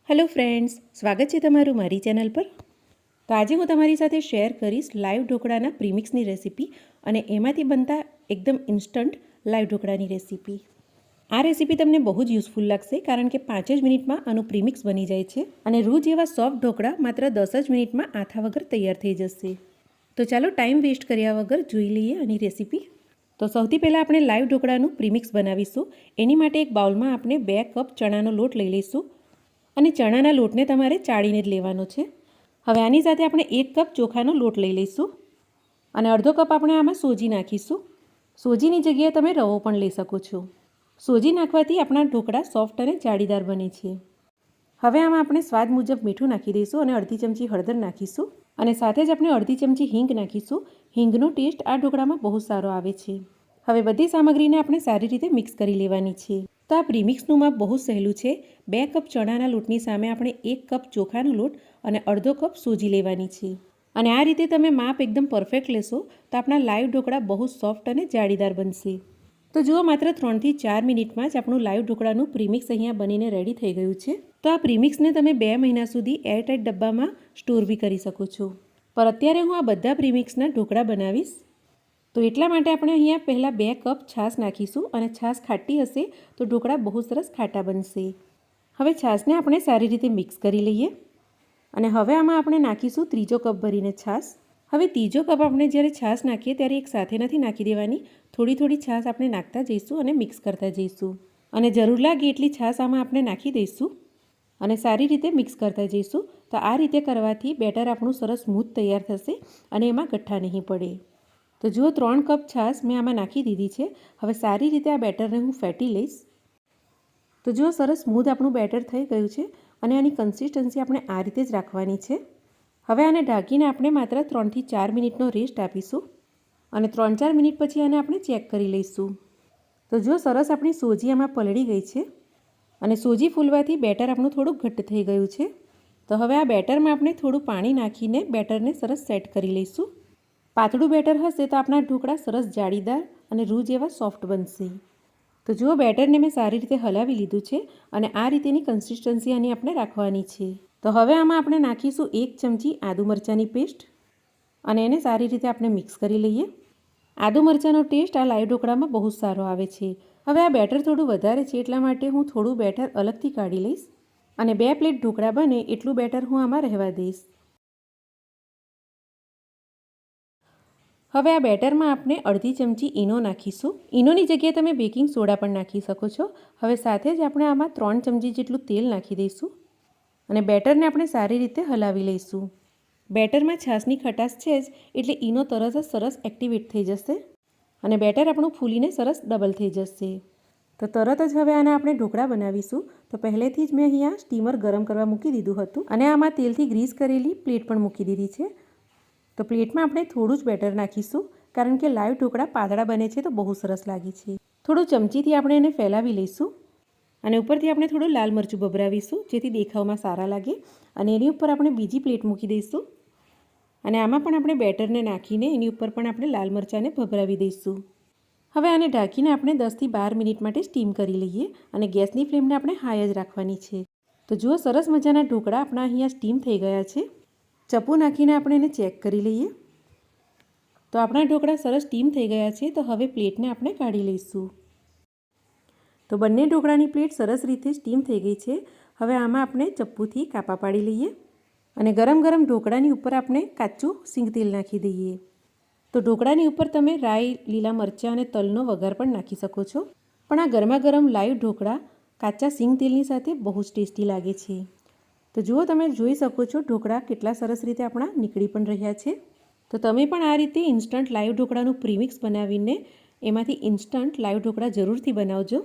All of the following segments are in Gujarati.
હેલો ફ્રેન્ડ્સ, સ્વાગત છે તમારું મારી ચેનલ પર। તો આજે હું તમારી સાથે શેર કરીશ લાઈવ ઢોકળાના પ્રીમિક્સની રેસીપી અને એમાંથી બનતા એકદમ ઇન્સ્ટન્ટ લાઈવ ઢોકળાની રેસીપી। આ રેસીપી તમને બહુ જ યુઝફુલ લાગશે કારણ કે 5 જ મિનિટમાં આનું પ્રીમિક્સ બની જાય છે અને રૂ જેવા સોફ્ટ ઢોકળા માત્ર 10 જ મિનિટમાં આથા વગર તૈયાર થઈ જશે। તો ચાલો ટાઈમ વેસ્ટ કર્યા વગર જોઈ લઈએ આની રેસીપી। તો સૌથી પહેલાં આપણે લાઈવ ઢોકળાનું પ્રીમિક્સ બનાવીશું। એની માટે એક બાઉલમાં આપણે 2 કપ ચણાનો લોટ લઈ લઈશું અને ચણાના લોટને તમારે ચાળીને જ લેવાનો છે। હવે આની સાથે આપણે 1 કપ ચોખાનો લોટ લઈ લઈશું અને અડધો કપ આપણે આમાં સોજી નાખીશું। સોજીની જગ્યાએ તમે રવો પણ લઈ શકો છો। સોજી નાખવાથી આપણા ઢોકળા સોફ્ટ અને જાળીદાર બને છે। હવે આમાં આપણે સ્વાદ મુજબ મીઠું નાખી દઈશું અને અડધી ચમચી હળદર નાખીશું અને સાથે જ આપણે અડધી ચમચી હિંગ નાખીશું। હિંગનો ટેસ્ટ આ ઢોકળામાં બહુ સારો આવે છે। હવે બધી સામગ્રીને આપણે સારી રીતે મિક્સ કરી લેવાની છે। તો આ પ્રીમિક્સનું માપ બહુ સહેલું છે। 2 કપ ચણાના લોટની સામે આપણે 1 કપ ચોખાનો લોટ અને અડધો કપ સોજી લેવાની છે અને આ રીતે તમે માપ એકદમ પરફેક્ટ લેશો તો આપણા લાઈવ ઢોકળા બહુ સોફ્ટ અને જાળીદાર બનશે। તો જુઓ, માત્ર 3 થી 4 મિનિટમાં જ આપણું લાઈવ ઢોકળાનું પ્રીમિક્સ અહીંયા બનીને રેડી થઈ ગયું છે। તો આ પ્રીમિક્સને તમે 2 મહિના સુધી એરટાઇટ ડબ્બામાં સ્ટોર બી કરી શકો છો। પર અત્યારે હું આ બધા પ્રીમિક્સના ઢોકળા બનાવીશ। તો એટલા માટે આપણે અહીંયા પહેલાં 2 કપ છાશ નાખીશું અને છાશ ખાટી હશે તો ઢોકળા બહુ સરસ ખાટા બનશે। હવે છાશને આપણે સારી રીતે મિક્સ કરી લઈએ અને હવે આમાં આપણે નાખીશું ત્રીજો કપ ભરીને છાશ। હવે ત્રીજો કપ આપણે જ્યારે છાશ નાખીએ ત્યારે એક સાથે નથી નાખી દેવાની, થોડી થોડી છાશ આપણે નાખતા જઈશું અને મિક્સ કરતા જઈશું અને જરૂર લાગે એટલી છાશ આમાં આપણે નાખી દઈશું અને સારી રીતે મિક્સ કરતા જઈશું। તો આ રીતે કરવાથી બેટર આપણું સરસ સ્મૂથ તૈયાર થશે અને એમાં ગઠ્ઠા નહીં પડે। તો જુઓ, 3 કપ છાશ મેં આમાં નાખી દીધી છે। હવે સારી રીતે આ બેટરને હું ફેટી લઈશ। તો જુઓ, સરસ સ્મૂથ આપણું બેટર થઈ ગયું છે અને આની કન્સિસ્ટન્સી આપણે આ રીતે જ રાખવાની છે। હવે આને ઢાંકીને આપણે માત્ર 3 થી 4 મિનિટનો રેસ્ટ આપીશું અને 3-4 મિનિટ પછી આને આપણે ચેક કરી લઈશું। તો જુઓ, સરસ આપણી સોજી આમાં પલળી ગઈ છે અને સોજી ફૂલવાથી બેટર આપણું થોડું ઘટ્ટ થઈ ગયું છે। તો હવે આ બેટરમાં આપણે થોડું પાણી નાખીને બેટરને સરસ સેટ કરી લઈશું। પાતળું બેટર હશે તો આપણા ઢોકળા સરસ જાળીદાર અને રૂ જેવા સોફ્ટ બનશે। તો જુઓ, બેટરને મેં સારી રીતે હલાવી લીધું છે અને આ રીતેની કન્સિસ્ટન્સી આની આપણે રાખવાની છે। તો હવે આમાં આપણે નાખીશું 1 ચમચી આદુ મરચાંની પેસ્ટ અને એને સારી રીતે આપણે મિક્સ કરી લઈએ। આદુ મરચાંનો ટેસ્ટ આ લાઈવ ઢોકળામાં બહુ સારો આવે છે। હવે આ બેટર થોડું વધારે છે એટલા માટે હું થોડું બેટર અલગથી કાઢી લઈશ અને 2 પ્લેટ ઢોકળા બને એટલું બેટર હું આમાં રહેવા દઈશ। હવે આ બેટરમાં આપણે અડધી ચમચી ઈનો નાખીશું। ઈનોની જગ્યાએ તમે બેકિંગ સોડા પણ નાખી શકો છો। હવે સાથે જ આપણે આમાં 3 ચમચી જેટલું તેલ નાખી દઈશું અને બેટરને આપણે સારી રીતે હલાવી લઈશું। બેટરમાં છાશની ખટાશ છે જ એટલે ઈનો તરત જ સરસ એક્ટિવેટ થઈ જશે અને બેટર આપણું ફૂલીને સરસ ડબલ થઈ જશે। તો તરત જ હવે આના આપણે ઢોકળા બનાવીશું। તો પહેલેથી જ મેં અહીંયા સ્ટીમર ગરમ કરવા મૂકી દીધું હતું અને આમાં તેલથી ગ્રીસ કરેલી પ્લેટ પણ મૂકી દીધી છે। તો પ્લેટમાં આપણે થોડું જ બેટર નાખીશું કારણ કે લાઈવ ઢોકળા પાતળા બને છે તો બહુ સરસ લાગે છે। થોડું ચમચીથી આપણે એને ફેલાવી લઈશું અને ઉપરથી આપણે થોડું લાલ મરચું ભભરાવીશું જેથી દેખાવમાં સારા લાગે અને એની ઉપર આપણે બીજી પ્લેટ મૂકી દઈશું અને આમાં પણ આપણે બેટરને નાખીને એની ઉપર પણ આપણે લાલ મરચાંને ભભરાવી દઈશું। હવે આને ઢાંકીને આપણે 10 થી 12 મિનિટ માટે સ્ટીમ કરી લઈએ અને ગેસની ફ્લેમને આપણે હાઈ જ રાખવાની છે। તો જુઓ, સરસ મજાના ઢોકળા આપણા અહીંયા સ્ટીમ થઈ ગયા છે। ચપ્પુ નાખીને આપણે એને ચેક કરી લઈએ। તો આપણા ઢોકળા સરસ સ્ટીમ થઈ ગયા છે। તો હવે પ્લેટને આપણે કાઢી લઈશું। તો બંને ઢોકળાની પ્લેટ સરસ રીતે સ્ટીમ થઈ ગઈ છે। હવે આમાં આપણે ચપ્પુથી કાપા પાડી લઈએ અને ગરમ ગરમ ઢોકળાની ઉપર આપણે કાચું સિંગ તેલ નાખી દઈએ। તો ઢોકળાની ઉપર તમે રાઈ, લીલા મરચાં અને તલનો વઘાર પણ નાખી શકો છો, પણ આ ગરમા ગરમ લાઈવ ઢોકળા કાચા સિંગ તેલની સાથે બહુ જ ટેસ્ટી લાગે છે। તો જુઓ, તમે જોઈ શકો છો ઢોકળા કેટલા સરસ રીતે આપણા નીકળી પણ રહ્યા છે। તો તમે પણ આ રીતે ઇન્સ્ટન્ટ લાઈવ ઢોકળાનું પ્રીમિક્સ બનાવીને એમાંથી ઇન્સ્ટન્ટ લાઈવ ઢોકળા જરૂરથી બનાવજો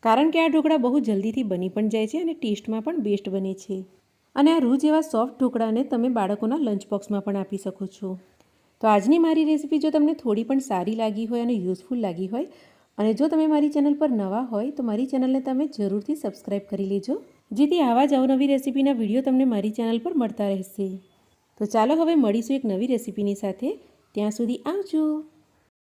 કારણ કે આ ઢોકળા બહુ જલ્દીથી બની પણ જાય છે અને ટેસ્ટમાં પણ બેસ્ટ બને છે અને આ રૂ જેવા સોફ્ટ ઢોકળાને તમે બાળકોના લંચ બોક્સમાં પણ આપી શકો છો। તો આજની મારી રેસીપી જો તમને થોડી પણ સારી લાગી હોય અને યુઝફુલ લાગી હોય અને જો તમે મારી ચેનલ પર નવા હોય તો મારી ચેનલને તમે જરૂરથી સબસ્ક્રાઈબ કરી લેજો જેથી આવા જ અવનવી રેસીપીના વિડીયો તમને મારી ચેનલ પર મળતા રહેશે। તો ચાલો હવે મળીશું એક નવી રેસીપીની સાથે। ત્યાં સુધી આવજો।